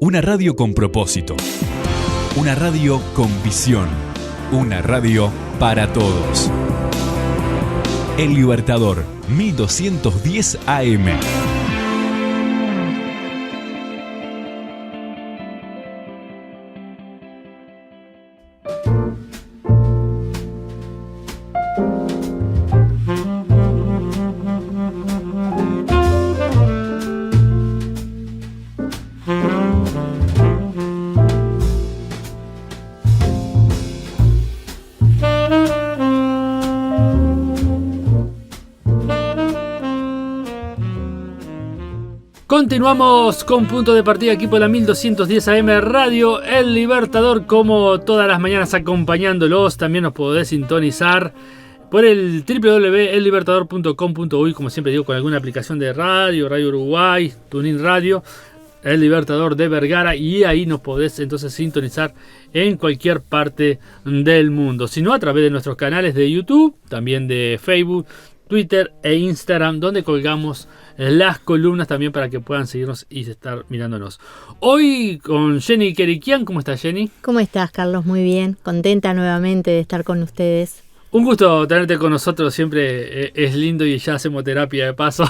Una radio con propósito. Una radio con visión. Una radio para todos. El Libertador, 1210 AM. Continuamos con Punto de Partida aquí por la 1210 AM Radio El Libertador, como todas las mañanas acompañándolos. También nos podés sintonizar por el www.ellibertador.com.uy, como siempre digo, con alguna aplicación de Radio Uruguay, TuneIn Radio, El Libertador de Vergara, y ahí nos podés entonces sintonizar en cualquier parte del mundo. Si no, a través de nuestros canales de YouTube, también de Facebook, Twitter e Instagram, donde colgamos las columnas también para que puedan seguirnos y estar mirándonos. Hoy con Jenny Queriquian. ¿Cómo estás, Jenny? ¿Cómo estás, Carlos? Muy bien. Contenta nuevamente de estar con ustedes. Un gusto tenerte con nosotros. Siempre es lindo y ya hacemos terapia de paso.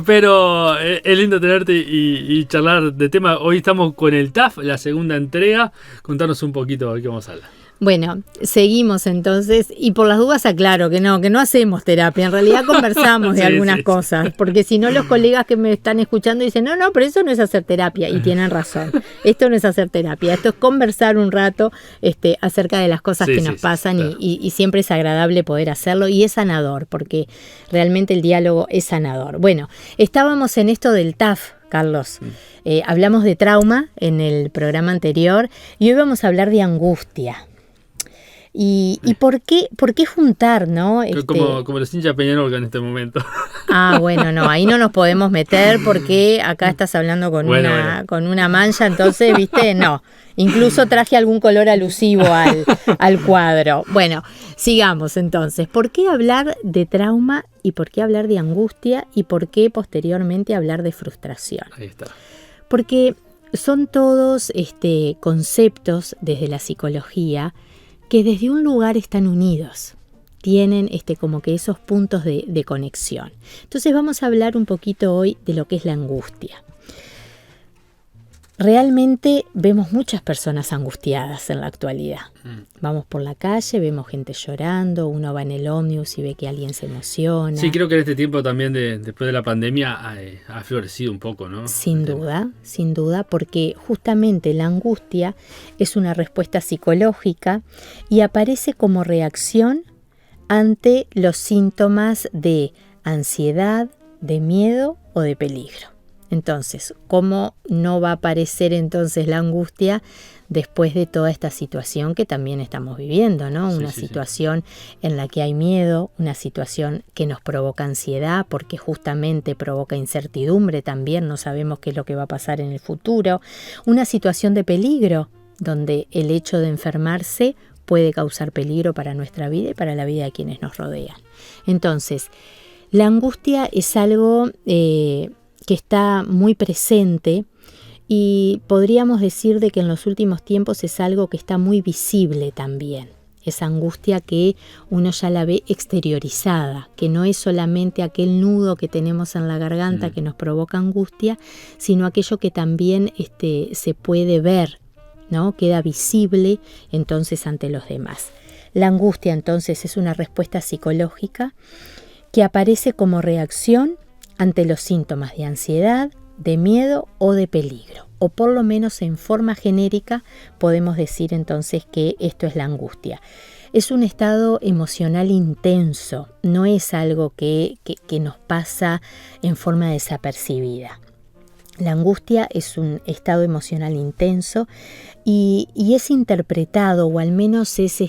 Pero es lindo tenerte y charlar de tema. Hoy estamos con el TAF, la segunda entrega. Contanos un poquito de qué vamos a hablar. Bueno, seguimos entonces, y por las dudas aclaro que no hacemos terapia, en realidad conversamos de algunas cosas, porque si no los colegas que me están escuchando dicen, no, pero eso no es hacer terapia, y tienen razón, esto no es hacer terapia, esto es conversar un rato acerca de las cosas que nos pasan, claro. y siempre es agradable poder hacerlo, y es sanador, porque realmente el diálogo es sanador. Bueno, estábamos en esto del TAF, Carlos. Hablamos de trauma en el programa anterior, y hoy vamos a hablar de angustia. ¿Y por qué juntar, no? Como los hinchas Peñarol en este momento. Bueno, no, ahí no nos podemos meter porque acá estás hablando con una mancha, entonces, viste, no. Incluso traje algún color alusivo al cuadro. Bueno, sigamos entonces. ¿Por qué hablar de trauma y por qué hablar de angustia y por qué posteriormente hablar de frustración? Ahí está. Porque son todos conceptos desde la psicología que desde un lugar están unidos, tienen como que esos puntos de conexión. Entonces vamos a hablar un poquito hoy de lo que es la angustia. Realmente vemos muchas personas angustiadas en la actualidad. Vamos por la calle, vemos gente llorando, uno va en el ómnibus y ve que alguien se emociona. Sí, creo que en este tiempo también, después de la pandemia, ha florecido un poco, ¿no? Sin duda, porque justamente la angustia es una respuesta psicológica y aparece como reacción ante los síntomas de ansiedad, de miedo o de peligro. Entonces, ¿cómo no va a aparecer entonces la angustia después de toda esta situación que también estamos viviendo, ¿no? Una situación en la que hay miedo, una situación que nos provoca ansiedad porque justamente provoca incertidumbre también, no sabemos qué es lo que va a pasar en el futuro, una situación de peligro donde el hecho de enfermarse puede causar peligro para nuestra vida y para la vida de quienes nos rodean. Entonces, la angustia es algo que está muy presente y podríamos decir de que en los últimos tiempos es algo que está muy visible también. Esa angustia que uno ya la ve exteriorizada, que no es solamente aquel nudo que tenemos en la garganta que nos provoca angustia, sino aquello que también se puede ver, ¿no? Queda visible entonces ante los demás. La angustia entonces es una respuesta psicológica que aparece como reacción ante los síntomas de ansiedad, de miedo o de peligro, o por lo menos en forma genérica podemos decir entonces que esto es la angustia. Es un estado emocional intenso, no es algo que nos pasa en forma desapercibida. La angustia es un estado emocional intenso y es interpretado, o al menos es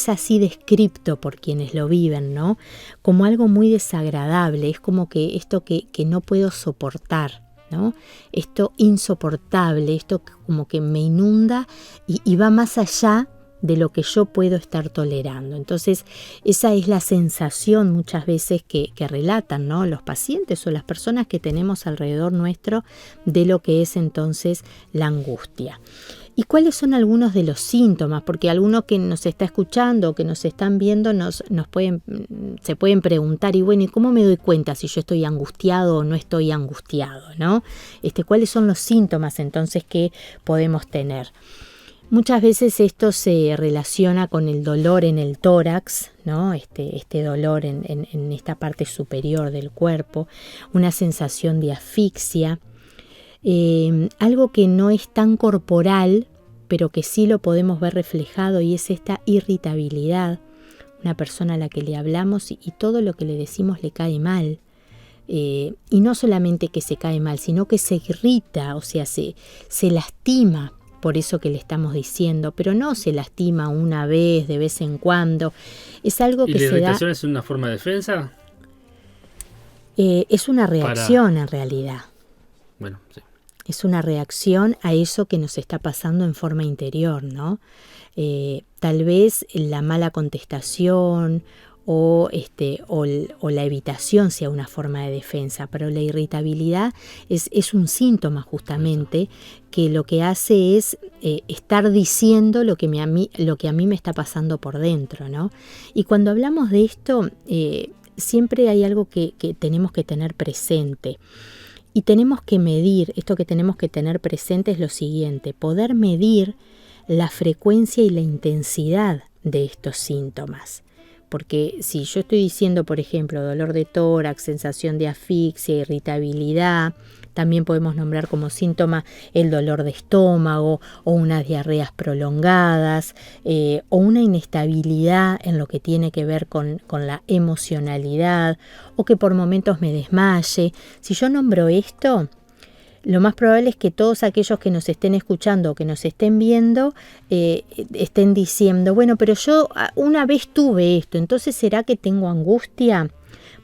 así descrito por quienes lo viven, ¿no? Como algo muy desagradable, es como que esto que no puedo soportar, ¿no? Esto insoportable, esto como que me inunda y va más allá de lo que yo puedo estar tolerando. Entonces, esa es la sensación muchas veces que relatan, ¿no?, los pacientes o las personas que tenemos alrededor nuestro de lo que es entonces la angustia. ¿Y cuáles son algunos de los síntomas? Porque algunos que nos está escuchando o que nos están viendo se pueden preguntar, y bueno, ¿y cómo me doy cuenta si yo estoy angustiado o no estoy angustiado, ¿no? ¿Cuáles son los síntomas entonces que podemos tener? Muchas veces esto se relaciona con el dolor en el tórax, ¿no? Este dolor en esta parte superior del cuerpo, una sensación de asfixia. Algo que no es tan corporal, pero que sí lo podemos ver reflejado, y es esta irritabilidad. Una persona a la que le hablamos y todo lo que le decimos le cae mal. Y no solamente que se cae mal, sino que se irrita, o sea, se lastima por eso que le estamos diciendo, pero no se lastima una vez, de vez en cuando. Es algo que se da... ¿Y la irritación es una forma de defensa? Es una reacción en realidad. Bueno, sí. Es una reacción a eso que nos está pasando en forma interior, ¿no? Tal vez la mala contestación o la evitación sea una forma de defensa, pero la irritabilidad es un síntoma justamente que lo que hace es estar diciendo lo que a mí me está pasando por dentro, ¿no? Y cuando hablamos de esto, siempre hay algo que tenemos que tener presente. Y tenemos que medir, esto que tenemos que tener presente es lo siguiente: poder medir la frecuencia y la intensidad de estos síntomas. Porque si yo estoy diciendo, por ejemplo, dolor de tórax, sensación de asfixia, irritabilidad, también podemos nombrar como síntoma el dolor de estómago o unas diarreas prolongadas o una inestabilidad en lo que tiene que ver con la emocionalidad, o que por momentos me desmaye. Si yo nombro esto, lo más probable es que todos aquellos que nos estén escuchando o que nos estén viendo estén diciendo, bueno, pero yo una vez tuve esto, entonces ¿será que tengo angustia?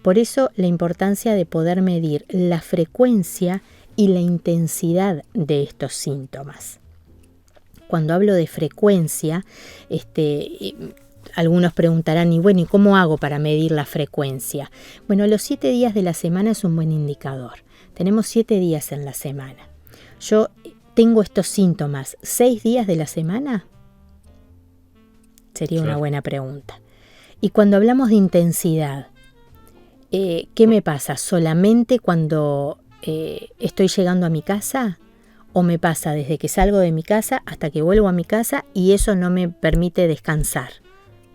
Por eso la importancia de poder medir la frecuencia y la intensidad de estos síntomas. Cuando hablo de frecuencia, algunos preguntarán, y bueno, ¿y cómo hago para medir la frecuencia? Bueno, los 7 días de la semana es un buen indicador. Tenemos 7 días en la semana. ¿Yo tengo estos síntomas 6 días de la semana? Sería una buena pregunta. Y cuando hablamos de intensidad, ¿qué me pasa? ¿Solamente cuando estoy llegando a mi casa? ¿O me pasa desde que salgo de mi casa hasta que vuelvo a mi casa y eso no me permite descansar?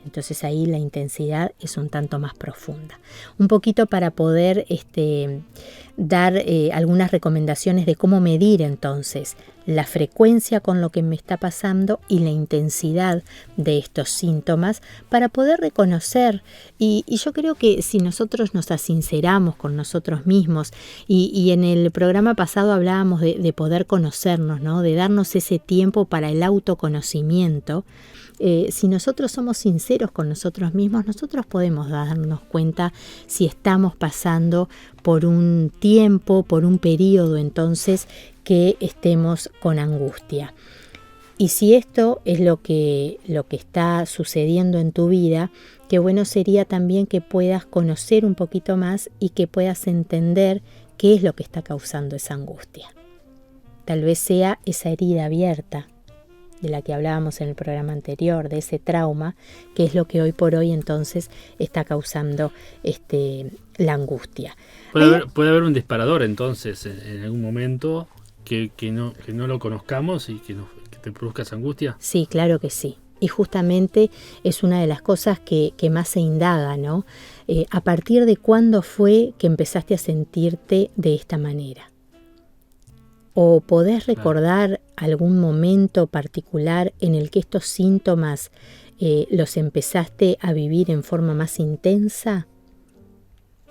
Entonces ahí la intensidad es un tanto más profunda. Un poquito para poder dar algunas recomendaciones de cómo medir entonces la frecuencia con lo que me está pasando y la intensidad de estos síntomas para poder reconocer. Y yo creo que si nosotros nos asinceramos con nosotros mismos, y en el programa pasado hablábamos de poder conocernos, ¿no?, de darnos ese tiempo para el autoconocimiento. Si nosotros somos sinceros con nosotros mismos, nosotros podemos darnos cuenta si estamos pasando por un tiempo, por un periodo entonces que estemos con angustia. Y si esto es lo que está sucediendo en tu vida, qué bueno sería también que puedas conocer un poquito más y que puedas entender qué es lo que está causando esa angustia. Tal vez sea esa herida abierta de la que hablábamos en el programa anterior, de ese trauma, que es lo que hoy por hoy entonces está causando la angustia. Puede haber un disparador entonces en algún momento que no lo conozcamos y que te produzca esa angustia. Sí, claro que sí. Y justamente es una de las cosas que más se indaga, ¿no? ¿A partir de cuándo fue que empezaste a sentirte de esta manera? ¿O podés recordar algún momento particular en el que estos síntomas los empezaste a vivir en forma más intensa?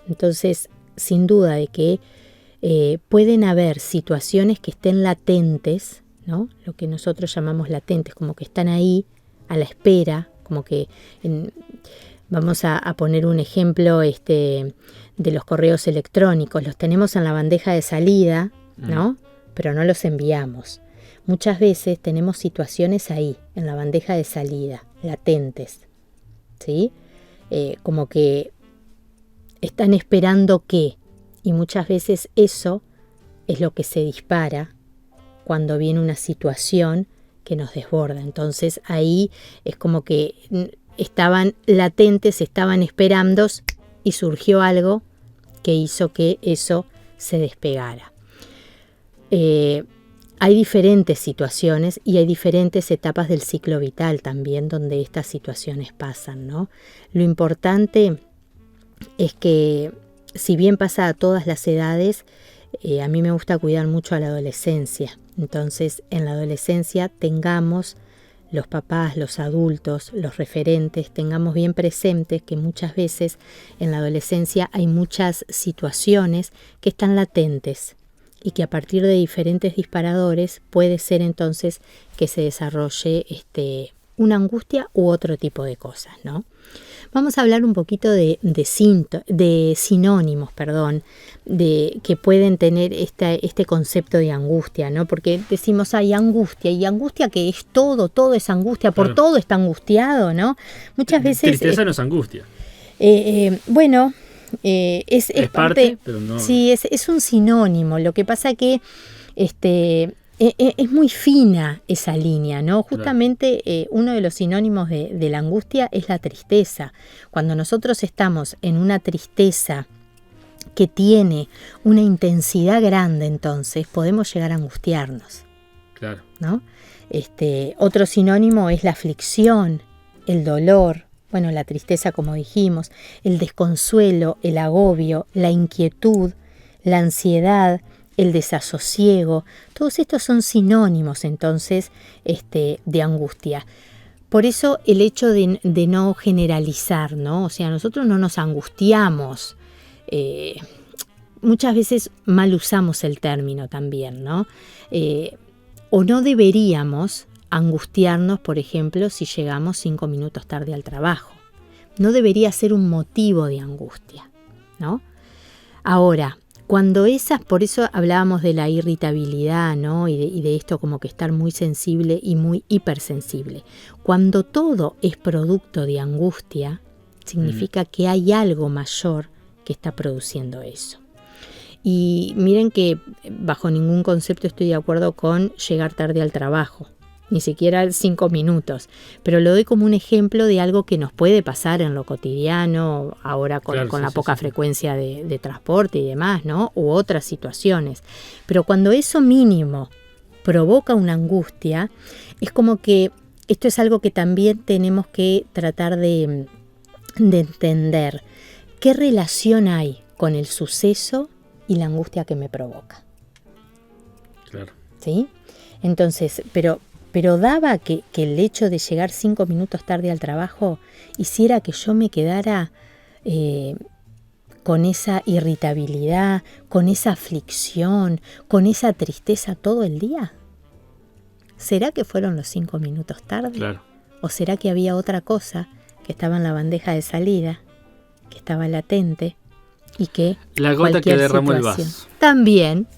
Entonces, sin duda de que pueden haber situaciones que estén latentes, ¿no? Lo que nosotros llamamos latentes, como que están ahí a la espera, como que vamos a poner un ejemplo de los correos electrónicos. Los tenemos en la bandeja de salida, ¿no? Pero no los enviamos. muchas veces tenemos situaciones ahí, en la bandeja de salida, latentes, ¿sí? Como que están esperando qué, y muchas veces eso es lo que se dispara cuando viene una situación que nos desborda. Entonces ahí es como que estaban latentes, estaban esperando y surgió algo que hizo que eso se despegara. Hay diferentes situaciones y hay diferentes etapas del ciclo vital también donde estas situaciones pasan, ¿no? Lo importante es que, si bien pasa a todas las edades, a mí me gusta cuidar mucho a la adolescencia. Entonces, en la adolescencia tengamos, los papás, los adultos, los referentes, tengamos bien presentes que muchas veces en la adolescencia hay muchas situaciones que están latentes y que a partir de diferentes disparadores puede ser entonces que se desarrolle una angustia u otro tipo de cosas, ¿no? Vamos a hablar un poquito de sinónimos, que pueden tener este concepto de angustia, ¿no? Porque decimos, hay angustia, y angustia que es todo es angustia, por claro. todo está angustiado, ¿no? Muchas veces... Tristeza no es angustia. Bueno, es parte, pero no... Sí, es un sinónimo. Lo que pasa que es muy fina esa línea, ¿no? Justamente uno de los sinónimos de la angustia es la tristeza. Cuando nosotros estamos en una tristeza que tiene una intensidad grande, entonces podemos llegar a angustiarnos. Claro. ¿No? Otro sinónimo es la aflicción, el dolor, bueno, la tristeza, como dijimos, el desconsuelo, el agobio, la inquietud, la ansiedad, el desasosiego. Todos estos son sinónimos entonces de angustia. Por eso el hecho de no generalizar, ¿no? O sea, nosotros no nos angustiamos. Muchas veces mal usamos el término también, ¿no? O no deberíamos angustiarnos, por ejemplo, si llegamos 5 minutos tarde al trabajo. No debería ser un motivo de angustia, ¿no? Ahora, cuando por eso hablábamos de la irritabilidad, ¿no? Y de esto como que estar muy sensible y muy hipersensible. Cuando todo es producto de angustia, significa que hay algo mayor que está produciendo eso. Y miren que bajo ningún concepto estoy de acuerdo con llegar tarde al trabajo, ni siquiera 5 minutos, pero lo doy como un ejemplo de algo que nos puede pasar en lo cotidiano, ahora con la poca frecuencia de transporte y demás, ¿no? U otras situaciones. Pero cuando eso mínimo provoca una angustia, es como que esto es algo que también tenemos que tratar de entender. ¿Qué relación hay con el suceso y la angustia que me provoca? Claro. ¿Sí? Entonces, pero daba que el hecho de llegar 5 minutos tarde al trabajo hiciera que yo me quedara con esa irritabilidad, con esa aflicción, con esa tristeza todo el día. ¿Será que fueron los 5 minutos tarde? Claro. ¿O será que había otra cosa que estaba en la bandeja de salida, que estaba latente y que... La gota que derramó el vaso. También,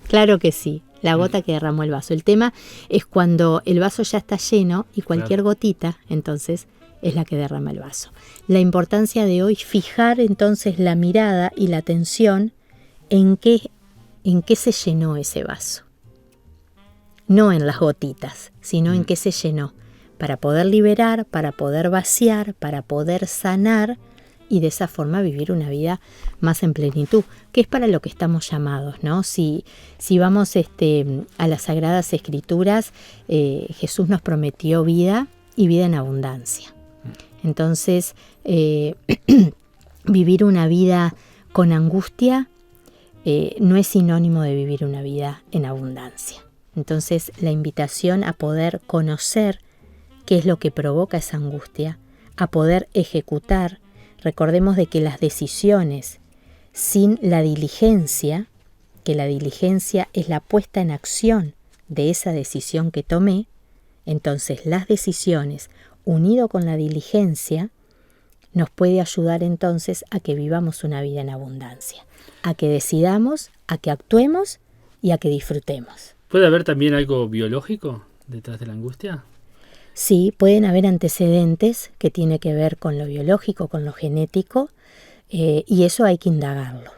claro que sí. La gota que derramó el vaso. El tema es cuando el vaso ya está lleno y cualquier gotita, entonces, es la que derrama el vaso. La importancia de hoy, fijar entonces la mirada y la atención en qué se llenó ese vaso. No en las gotitas, sino en qué se llenó. Para poder liberar, para poder vaciar, para poder sanar y de esa forma vivir una vida más en plenitud, que es para lo que estamos llamados, ¿no? Si vamos a las Sagradas Escrituras, Jesús nos prometió vida y vida en abundancia. Entonces, vivir una vida con angustia no es sinónimo de vivir una vida en abundancia. Entonces, la invitación a poder conocer qué es lo que provoca esa angustia, a poder ejecutar. Recordemos de que las decisiones sin la diligencia, que la diligencia es la puesta en acción de esa decisión que tomé, entonces las decisiones, unido con la diligencia, nos puede ayudar entonces a que vivamos una vida en abundancia, a que decidamos, a que actuemos y a que disfrutemos. ¿Puede haber también algo biológico detrás de la angustia? Sí, pueden haber antecedentes que tienen que ver con lo biológico, con lo genético, y eso hay que indagarlo.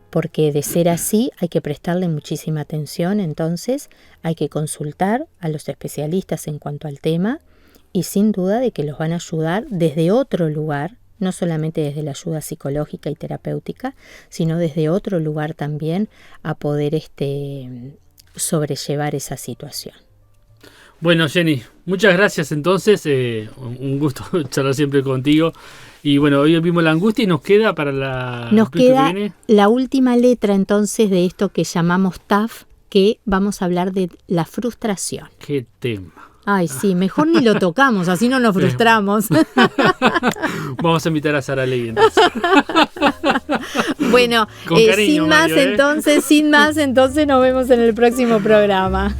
Porque de ser así hay que prestarle muchísima atención, entonces hay que consultar a los especialistas en cuanto al tema y sin duda de que los van a ayudar desde otro lugar, no solamente desde la ayuda psicológica y terapéutica, sino desde otro lugar también a poder sobrellevar esa situación. Bueno, Jenny, muchas gracias entonces, un gusto charlar siempre contigo. Y bueno, hoy vimos la angustia y nos queda para la última letra entonces de esto que llamamos TAF, que vamos a hablar de la frustración. ¿Qué tema? Ay, sí, mejor ni lo tocamos, así no nos frustramos. Vamos a invitar a Sara Ley entonces. Bueno, cariño, sin más Mario, entonces nos vemos en el próximo programa.